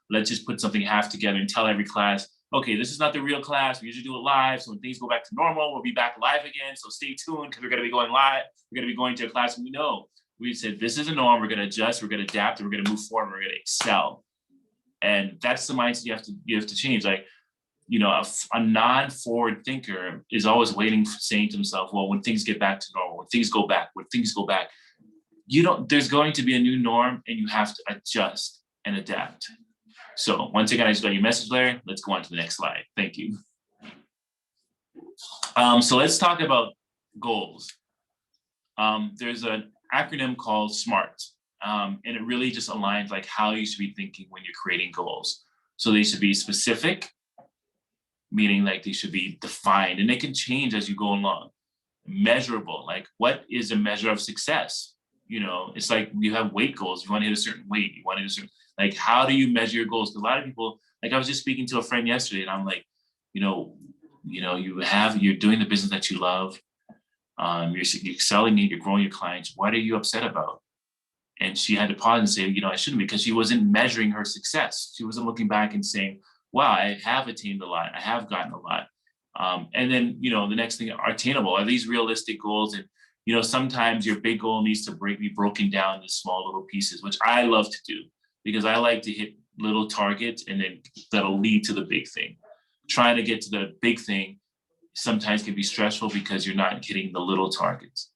let's just put something half together and tell every class, okay, this is not the real class. We usually do it live. So when things go back to normal, we'll be back live again. So stay tuned, because we're going to be going live. We're going to be going to a class. And we said, this is a norm. We're going to adjust. We're going to adapt. And we're going to move forward. We're going to excel. And that's the mindset you have to change. A non-forward thinker is always saying to himself, well, when things get back to normal, when things go back, there's going to be a new norm, and you have to adjust and adapt. So once again, I just got your message, Larry. Let's go on to the next slide. Thank you. So let's talk about goals. There's an acronym called SMART, and it really just aligns how you should be thinking when you're creating goals. So they should be specific, meaning they should be defined, and they can change as you go along. Measurable, what is a measure of success? It's you have weight goals. You want to hit a certain weight. You want to hit a certain, how do you measure your goals? Because a lot of people, I was just speaking to a friend yesterday, and I'm you're doing the business that you love. You're excelling it, you're growing your clients. What are you upset about? And she had to pause and say, I shouldn't, because she wasn't measuring her success. She wasn't looking back and saying, wow, I have attained a lot. I have gotten a lot. And then, the next thing, are attainable. Are these realistic goals? And, sometimes your big goal needs to be broken down into small little pieces, which I love to do, because I like to hit little targets, and then that'll lead to the big thing. Trying to get to the big thing sometimes can be stressful because you're not hitting the little targets.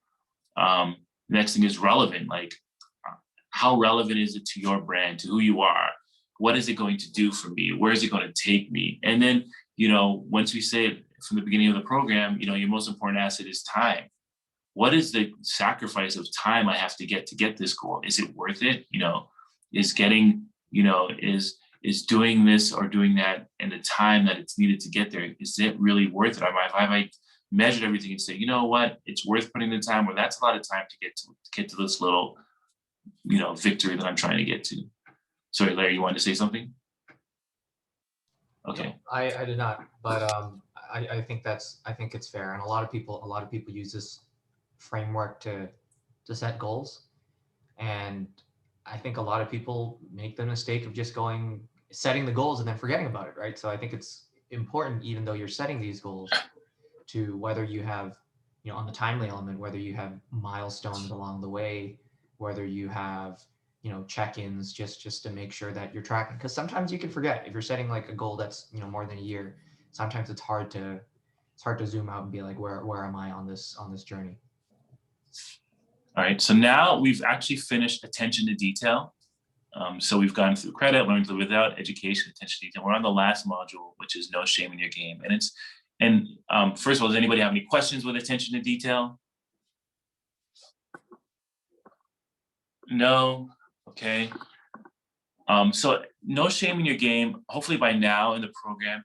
Next thing is relevant. Like, how relevant is it to your brand, to who you are? What is it going to do for me? Where is it going to take me? And then, once we say it from the beginning of the program, your most important asset is time. What is the sacrifice of time I have to get this goal? Is it worth it? Is getting, is doing this or doing that and the time that it's needed to get there, is it really worth it? Have I measured everything and say, you know what, it's worth putting the time, or that's a lot of time to get to this little, victory that I'm trying to get to. Sorry, Larry, you wanted to say something? Okay. No, I did not, but I think it's fair, and a lot of people use this framework to set goals, and I think a lot of people make the mistake of just setting the goals and then forgetting about it, right? So I think it's important, even though you're setting these goals, to whether you have, on the timely element, whether you have milestones along the way, whether you have, check-ins just to make sure that you're tracking. Because sometimes you can forget if you're setting like a goal that's, more than a year. Sometimes it's hard to zoom out and be like, where am I on this journey? All right. So now we've actually finished attention to detail. So we've gone through credit, learning to live without, education, attention to detail. We're on the last module, which is no shame in your game. And first of all, does anybody have any questions with attention to detail? No. Okay. So no shame in your game. Hopefully by now in the program,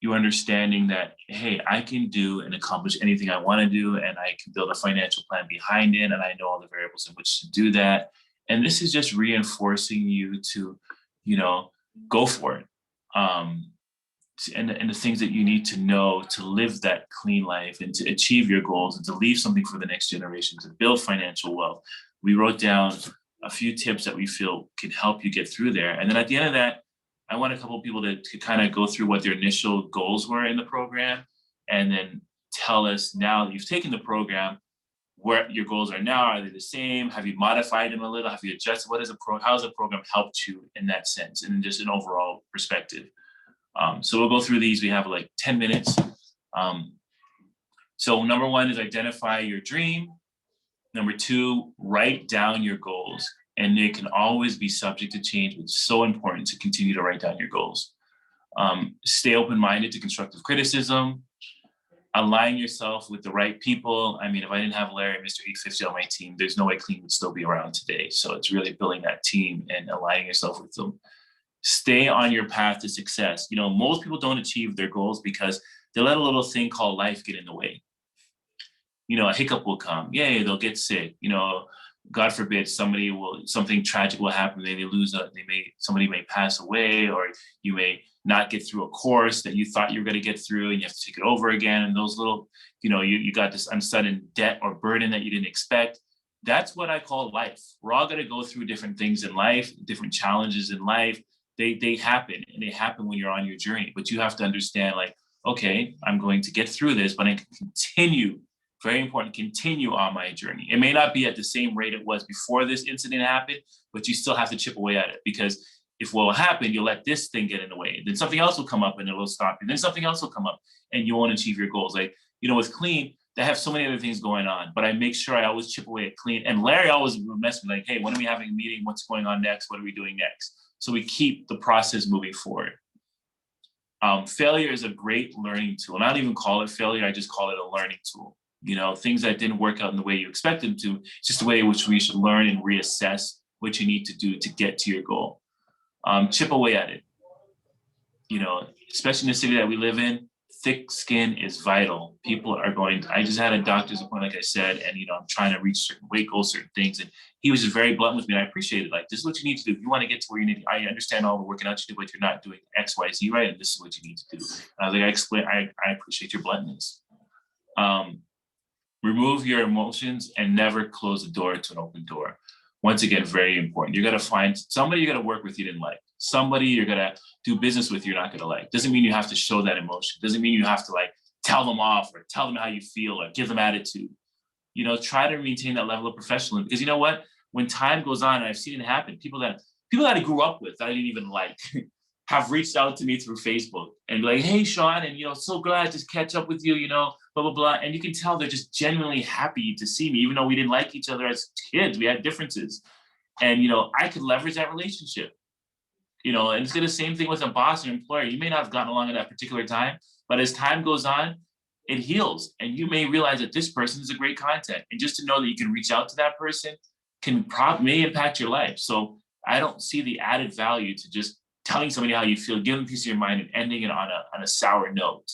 you're understanding that, hey, I can do and accomplish anything I want to do, and I can build a financial plan behind it, and I know all the variables in which to do that. And this is just reinforcing you to, go for it. And the things that you need to know to live that clean life and to achieve your goals and to leave something for the next generation, to build financial wealth. We wrote down a few tips that we feel can help you get through there. And then at the end of that, I want a couple of people to kind of go through what their initial goals were in the program, and then tell us, now that you've taken the program, where your goals are now. Are they the same? Have you modified them a little? Have you adjusted? How has the program helped you in that sense, and just an overall perspective? So we'll go through these. We have like 10 minutes. So number one is identify your dream. Number two, write down your goals. And they can always be subject to change, but it's so important to continue to write down your goals. Stay open-minded to constructive criticism. Align yourself with the right people. I mean, if I didn't have Larry and Mr. 850 on my team, there's no way Clean would still be around today. So it's really building that team and aligning yourself with them. Stay on your path to success. Most people don't achieve their goals because they let a little thing called life get in the way. A hiccup will come. Yay, they'll get sick. God forbid, something tragic will happen. Somebody may pass away, or you may not get through a course that you thought you were going to get through, and you have to take it over again. And those little, you got this unsudden debt or burden that you didn't expect. That's what I call life. We're all going to go through different things in life, different challenges in life. They happen, and they happen when you're on your journey. But you have to understand, like, okay, I'm going to get through this, but I can continue. Very important, continue on my journey. It may not be at the same rate it was before this incident happened, but you still have to chip away at it, because if what will happen, you'll let this thing get in the way. Then something else will come up and it will stop you. Then something else will come up and you won't achieve your goals. Like, with Clean, they have so many other things going on, but I make sure I always chip away at Clean. And Larry always mess with me, like, hey, when are we having a meeting? What's going on next? What are we doing next? So we keep the process moving forward. Failure is a great learning tool. And I don't even call it failure. I just call it a learning tool. Things that didn't work out in the way you expected them to, it's just the way in which we should learn and reassess what you need to do to get to your goal. Chip away at it. Especially in the city that we live in, thick skin is vital. People are I just had a doctor's appointment, like I said, and, I'm trying to reach certain weight goals, certain things. And he was just very blunt with me, and I appreciate it. Like, this is what you need to do. If you want to get to where you need to, I understand all the working out you do, but you're not doing X, Y, Z right, and this is what you need to do. And I was like, I appreciate your bluntness. Remove your emotions and never close the door to an open door. Once again, very important. You're going to find somebody you're going to work with you didn't like. Somebody you're going to do business with you're not going to like. Doesn't mean you have to show that emotion. Doesn't mean you have to tell them off or tell them how you feel or give them attitude. Try to maintain that level of professionalism, because you know what? When time goes on, and I've seen it happen, people that I grew up with that I didn't even like have reached out to me through Facebook and be like, hey, Sean, and, so glad to catch up with you, blah, blah, blah. And you can tell they're just genuinely happy to see me, even though we didn't like each other as kids, we had differences. And, I could leverage that relationship, and it's the same thing with a boss or employer. You may not have gotten along at that particular time, but as time goes on, it heals. And you may realize that this person is a great contact. And just to know that you can reach out to that person may impact your life. So I don't see the added value to just telling somebody how you feel, giving them a piece of your mind and ending it on a sour note.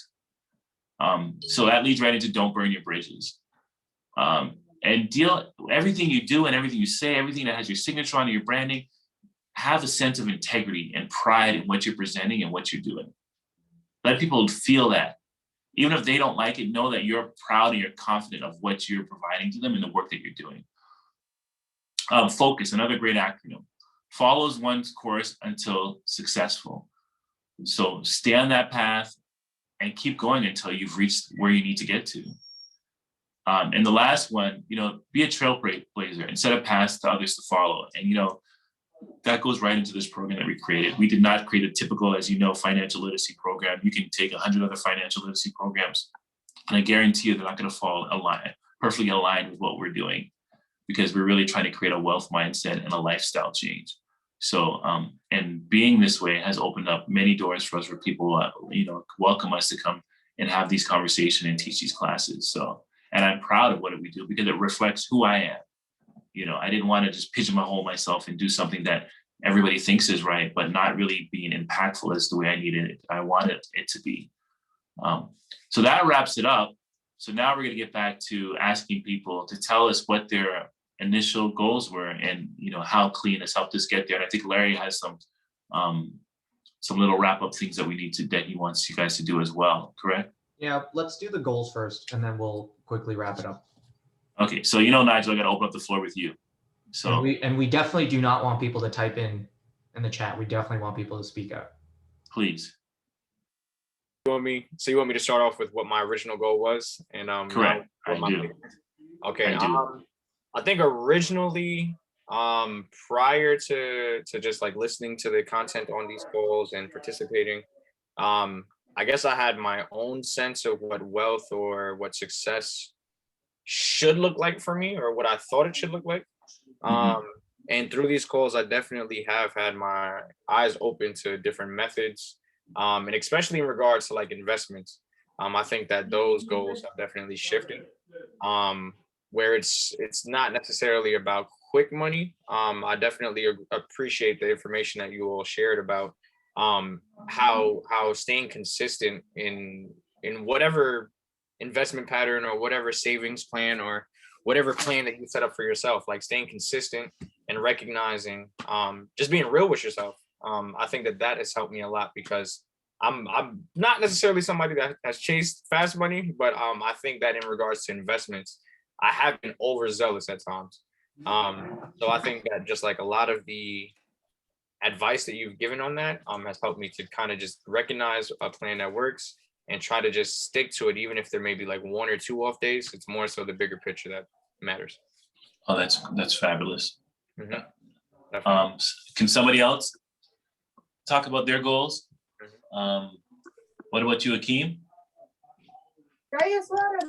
So that leads right into don't burn your bridges. And everything you do and everything you say, everything that has your signature on it, your branding, have a sense of integrity and pride in what you're presenting and what you're doing. Let people feel that. Even if they don't like it, know that you're proud and you're confident of what you're providing to them and the work that you're doing. Focus, another great acronym. Follows one's course until successful. So stay on that path and keep going until you've reached where you need to get to. And the last one, be a trailblazer and set a path to others to follow. And, that goes right into this program that we created. We did not create a typical, as financial literacy program. You can take 100 other financial literacy programs, and I guarantee you they're not going to perfectly align with what we're doing, because we're really trying to create a wealth mindset and a lifestyle change. So, and being this way has opened up many doors for us, where people, welcome us to come and have these conversations and teach these classes. So, and I'm proud of what we do because it reflects who I am. I didn't want to just pigeonhole myself and do something that everybody thinks is right, but not really being impactful as the way I needed it. I wanted it to be. So that wraps it up. So now we're going to get back to asking people to tell us what their initial goals were and, how Clean has helped us get there. And I think Larry has some little wrap up things that that he wants you guys to do as well. Correct? Yeah, let's do the goals first, and then we'll quickly wrap it up. Okay, so Nigel, I got to open up the floor with you. So and we definitely do not want people to type in the chat. We definitely want people to speak up. Please. You want me to start off with what my original goal was? And correct. I do. Okay. I think originally, prior to just like listening to the content on these goals and participating, I guess I had my own sense of what wealth or what success should look like for me, or what I thought it should look like. And through these calls, I definitely have had my eyes open to different methods, and especially in regards to like investments. I think that those goals have definitely shifted, where it's not necessarily about quick money. I definitely appreciate the information that you all shared about how staying consistent in whatever investment pattern or whatever savings plan or whatever plan that you set up for yourself, like staying consistent and recognizing, just being real with yourself. I think that has helped me a lot, because I'm not necessarily somebody that has chased fast money, but I think that in regards to investments, I have been overzealous at times. So I think that just like a lot of the advice that you've given on that has helped me to kind of just recognize a plan that works and try to just stick to it, even if there may be like 1 or 2 off days. It's more so the bigger picture that matters. Oh, that's fabulous. Mm-hmm. Can somebody else talk about their goals? What about you, Akeem?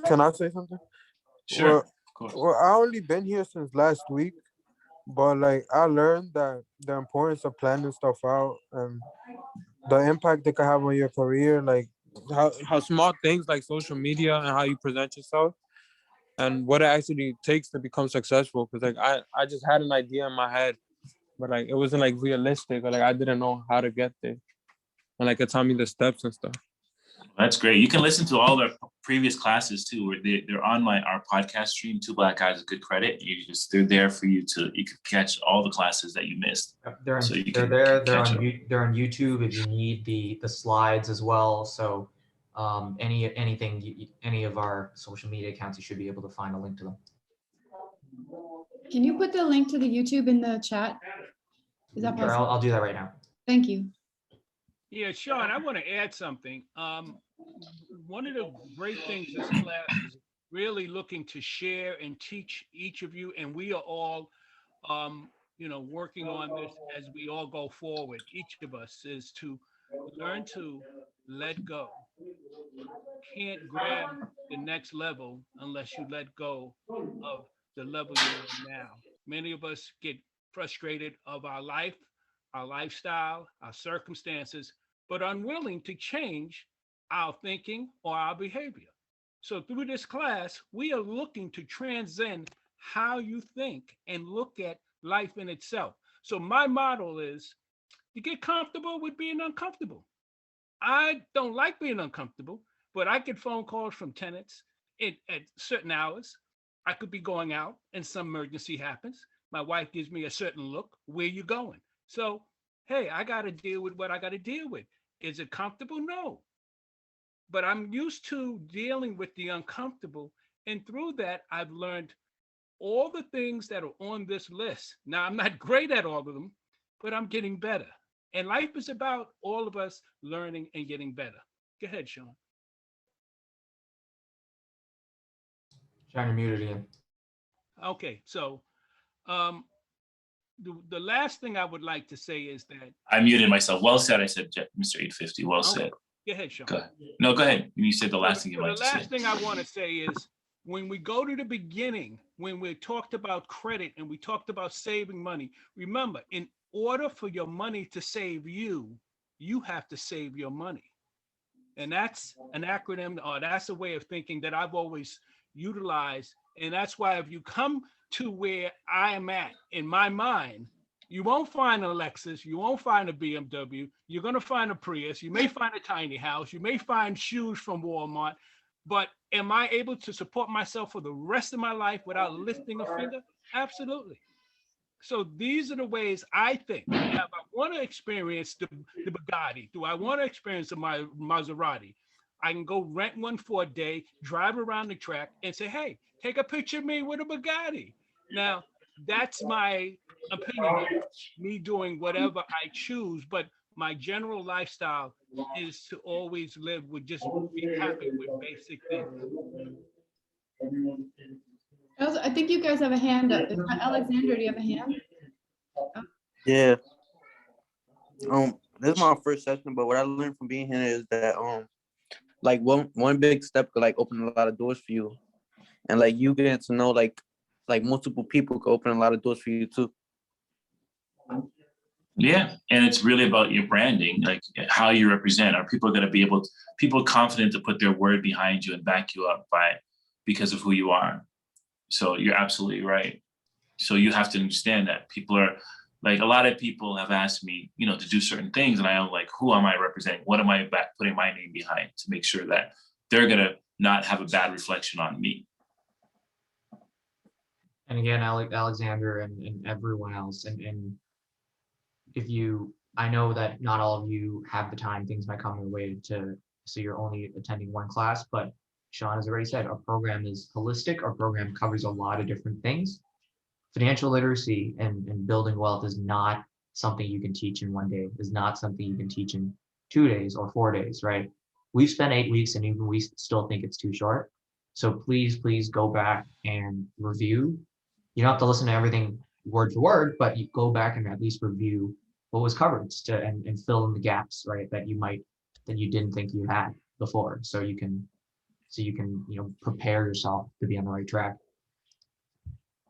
Can I say something? Sure. Well, of course. well, I only been here since last week, but like I learned that the importance of planning stuff out and the impact it can have on your career, like how small things like social media and how you present yourself and what it actually takes to become successful. Because like I just had an idea in my head, but like it wasn't like realistic, or like I didn't know how to get there, and like it taught me the steps and stuff. That's great. You can listen to all their previous classes too, where they're on our podcast stream, Two Black Guys with Good Credit. They're there for you can catch all the classes that you missed. They're on YouTube if you need the slides as well. So any of our social media accounts, you should be able to find a link to them. Can you put the link to the YouTube in the chat? Is that possible? Sure, I'll do that right now. Thank you. Yeah, Sean, I want to add something. One of the great things this class is really looking to share and teach each of you, and we are all, working on this as we all go forward. Each of us is to learn to let go. Can't grab the next level unless you let go of the level you're in now. Many of us get frustrated of our life, our lifestyle, our circumstances, but unwilling to change our thinking or our behavior. So through this class, we are looking to transcend how you think and look at life in itself. So my model is to get comfortable with being uncomfortable. I don't like being uncomfortable, but I get phone calls from tenants at certain hours. I could be going out and some emergency happens. My wife gives me a certain look. Where you going? So, hey, I got to deal with what I got to deal with. Is it comfortable? No. But I'm used to dealing with the uncomfortable. And through that, I've learned all the things that are on this list. Now, I'm not great at all of them, but I'm getting better. And life is about all of us learning and getting better. Go ahead, Sean. Sean, you're muted again. Okay, so um, the last thing I would like to say is that I muted myself. Well said. I said, Mr. 850. Well okay, said. go ahead, Sean. Go ahead. No, go ahead. You said the last thing you So wanted the to say. last thing I want to say is when we go to the beginning, when we talked about credit and we talked about saving money, remember, in order for your money to save you, you have to save your money. And that's an acronym, or that's a way of thinking that I've always utilized. And that's why if you come to where I am at in my mind, you won't find a Lexus, you won't find a BMW, you're going to find a Prius, you may find a tiny house, you may find shoes from Walmart, but am I able to support myself for the rest of my life without lifting a finger? Absolutely. So these are the ways I think. Now, if I want to experience the Bugatti, do I want to experience the Maserati? I can go rent one for a day, drive around the track, and say, "Hey, take a picture of me with a Bugatti." Now, that's my opinion, me doing whatever I choose, but my general lifestyle is to always live with just be happy with basic things. I think you guys have a hand up. Alexander, do you have a hand? Yeah. This is my first session, but what I learned from being here is that like one big step could like open a lot of doors for you, and like you get to know like multiple people could open a lot of doors for you too. Yeah, and it's really about your branding, like how you represent. Are people going to be people confident to put their word behind you and back you up because of who you are? So you're absolutely right. So you have to understand that people are like, a lot of people have asked me, to do certain things, and I'm like, who am I representing? What am I putting my name behind to make sure that they're going to not have a bad reflection on me? And again, Alexander and everyone else, and I know that not all of you have the time, things might come your way so you're only attending one class, but Sean has already said, our program is holistic. Our program covers a lot of different things. Financial literacy and building wealth is not something you can teach in one day, is not something you can teach in 2 days or 4 days, right? We've spent 8 weeks and even we still think it's too short. So please go back and review. You don't have to listen to everything word for word, but you go back and at least review what was covered and fill in the gaps, right? That you didn't think you had before. So you can prepare yourself to be on the right track.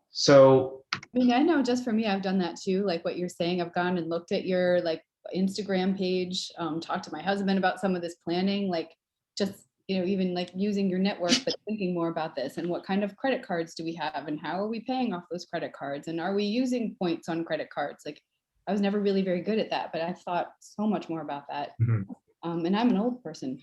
So I mean, I know just for me, I've done that too. Like what you're saying, I've gone and looked at your like Instagram page, talked to my husband about some of this planning, like just, even like using your network, but thinking more about this and what kind of credit cards do we have and how are we paying off those credit cards and are we using points on credit cards? Like I was never really very good at that, but I thought so much more about that. Mm-hmm. And I'm an old person,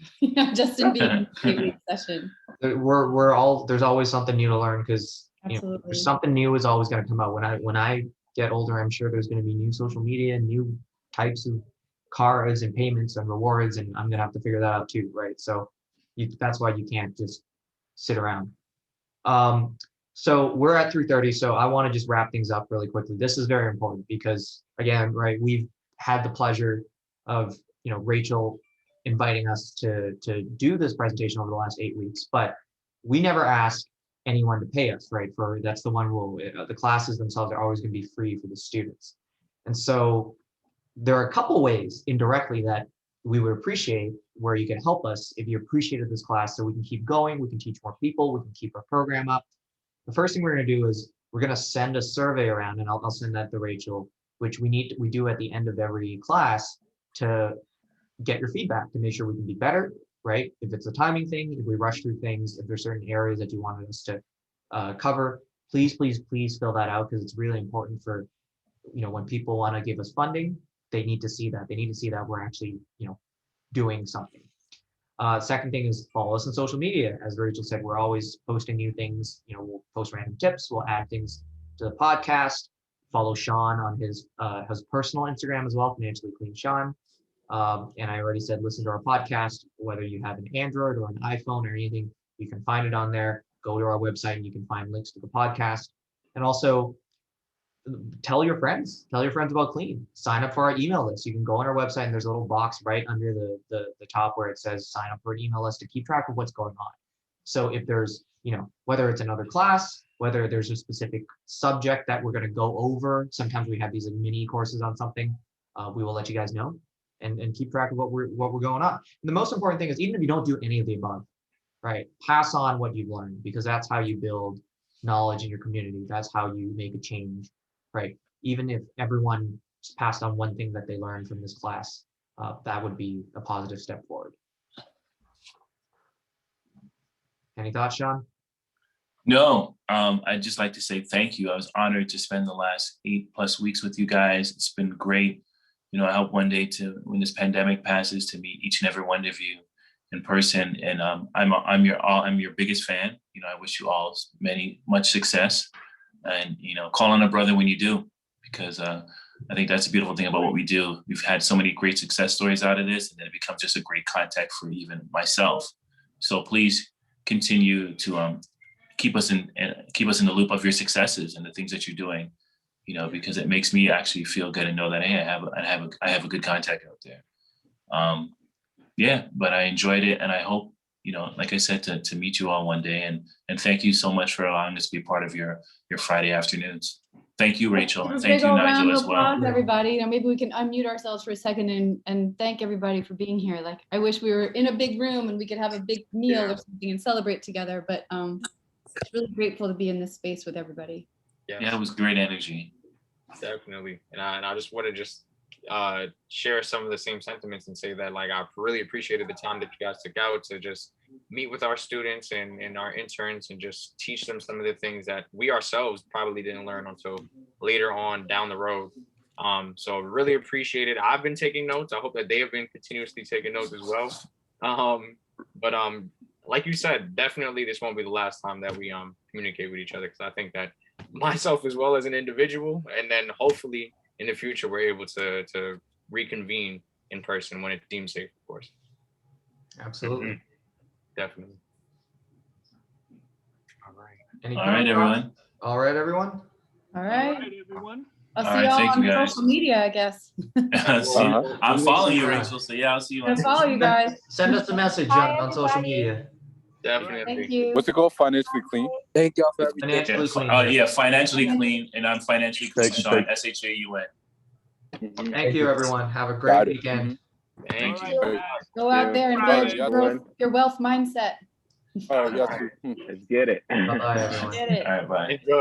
just in being in a 8-week session. There's always something new to learn because Absolutely. something new is always going to come out. When I get older, I'm sure there's going to be new social media, new types of cards and payments and rewards, and I'm going to have to figure that out too, right? So that's why you can't just sit around. So we're at 3:30, so I want to just wrap things up really quickly. This is very important because, again, right, we've had the pleasure of Rachel inviting us to do this presentation over the last 8 weeks, but we never ask anyone to pay us, right? That's the one rule. The classes themselves are always going to be free for the students. And so there are a couple ways indirectly that we would appreciate where you can help us if you appreciated this class so we can keep going, we can teach more people, we can keep our program up. The first thing we're going to do is we're going to send a survey around, and I'll send that to Rachel, which we do at the end of every class to get your feedback to make sure we can be better, right? If it's a timing thing, if we rush through things, if there's certain areas that you wanted us to cover, please fill that out, because it's really important for, when people want to give us funding, they need to see that. They need to see that we're actually, doing something. Second thing is follow us on social media. As Rachel said, we're always posting new things. We'll post random tips. We'll add things to the podcast. Follow Sean on his personal Instagram as well, Financially Clean Sean. And I already said, listen to our podcast, whether you have an Android or an iPhone or anything, you can find it on there. Go to our website and you can find links to the podcast. And also tell your friends about Clean. Sign up for our email list. You can go on our website and there's a little box right under the top where it says sign up for an email list to keep track of what's going on. So if there's, whether it's another class, whether there's a specific subject that we're going to go over, sometimes we have these mini courses on something, we will let you guys know and keep track of what we're going on. And the most important thing is, even if you don't do any of the above, right, pass on what you've learned, because that's how you build knowledge in your community. That's how you make a change, right? Even if everyone just passed on one thing that they learned from this class, that would be a positive step forward. Any thoughts, Sean? No, I'd just like to say thank you. I was honored to spend the last 8+ weeks with you guys. It's been great. I hope one day, when this pandemic passes, to meet each and every one of you in person. And I'm your biggest fan. I wish you all much success, and call on a brother when you do, because I think that's the beautiful thing about what we do. We've had so many great success stories out of this, and then it becomes just a great contact for even myself. So please continue to keep us in the loop of your successes and the things that you're doing. Because it makes me actually feel good and know that, hey, I have a good contact out there. But I enjoyed it, and I hope, like I said, to meet you all one day, and thank you so much for allowing us to be part of your Friday afternoons. Thank you, Rachel, and thank you, Nigel, as well. Everybody, maybe we can unmute ourselves for a second and thank everybody for being here. Like, I wish we were in a big room and we could have a big meal or something and celebrate together, but it's really grateful to be in this space with everybody. Yeah, it was great energy. Definitely. And I just want to share some of the same sentiments and say that, like, I really appreciated the time that you guys took out to just meet with our students and our interns and just teach them some of the things that we ourselves probably didn't learn until later on down the road. So really appreciate it. I've been taking notes. I hope that they have been continuously taking notes as well. But like you said, definitely this won't be the last time that we communicate with each other, because I think that myself as well as an individual, and then hopefully in the future we're able to reconvene in person when it's deemed safe, of course. Absolutely. Mm-hmm. Definitely. All right, everyone. All right, everyone. All right. Everyone. I'll All see right, y'all thank on you, guys. social media, I guess. I'm following you, Rachel. So yeah, I'll see you on I follow you guys. Send us a message on social media. Definitely. Thank you. What's it called? Financially Clean. Thank y'all for everything. Financially Clean. Oh yeah, Financially Clean, and I'm Financially Clean, Sean, SHAUN. Thank you, everyone. Have a great weekend. Thank All you. right, Go out there and build your wealth mindset. Oh, yes. Let's get it. Bye-bye, everyone. Get it. All right, bye. Enjoy.